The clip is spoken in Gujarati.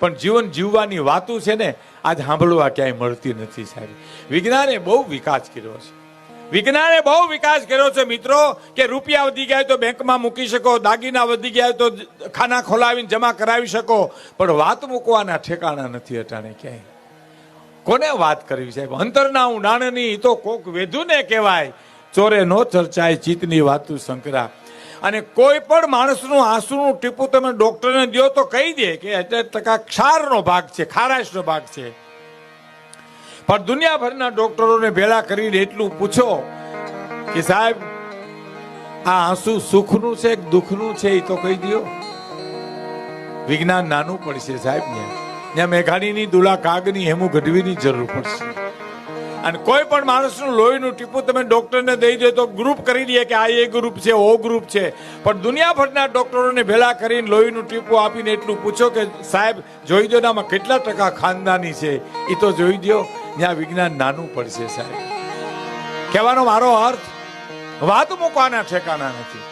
પણ જીવન જીવવાની વાતો છે ને આજ સાંભળવા ક્યાંય મળતી નથી સાહેબ. વિજ્ઞાને બહુ વિકાસ કર્યો છે, વિજ્ઞાને બહુ વિકાસ કર્યો છે મિત્રો, કે રૂપિયા વધી ગયા તો બેંકમાં મૂકી શકો, દાગીના વધી ગયા તો ખાના ખોલાવીને જમા કરાવી શકો, પણ વાત મૂકવાના ઠેકાણા નથી અટાણે ક્યાંય. કોને વાત કરવી સાહેબ? અંતરના ઊંડાણની તો કોક વેધું ને કહેવાય, ચોરે નો ચર્ચાય ચિત્તની વાતું શંકરા. અને કોઈ પણ માણસનું આંસુનું ટીપું તમે ડોક્ટરને દો તો કહી દે કે 70% ક્ષારનો ભાગ છે, ખારાશનો ભાગ છે. પણ દુનિયાભરના ડોક્ટરોને ભેળા કરીને એટલું પૂછો કે સાહેબ આ આંસુ સુખનું છે કે દુઃખનું છે, એ તો કહી દો. વિજ્ઞાન નાનું પડશે સાહેબ. ત્યાં મેઘાણીની દુલા કાગની હેમુ ગઢવીની જરૂર પડશે. અને કોઈ પણ માણસનું લોહીનું ટીપું તમે ડોક્ટરને દઈ દો તો ગ્રુપ કરી દે કે આ એ ગ્રુપ છે, ઓ ગ્રુપ છે. પણ દુનિયાભરના ડોક્ટરોને ભેળા કરીને લોહીનું ટીપું આપીને એટલું પૂછો કે સાહેબ જોઈ દો ને આમાં કેટલા ટકા ખાનદાની છે, એ તો જોઈ દો. ત્યાં વિજ્ઞાન નાનું પડશે સાહેબ. કહેવાનો મારો અર્થ વાત મૂકવાના ઠેકાણા નથી.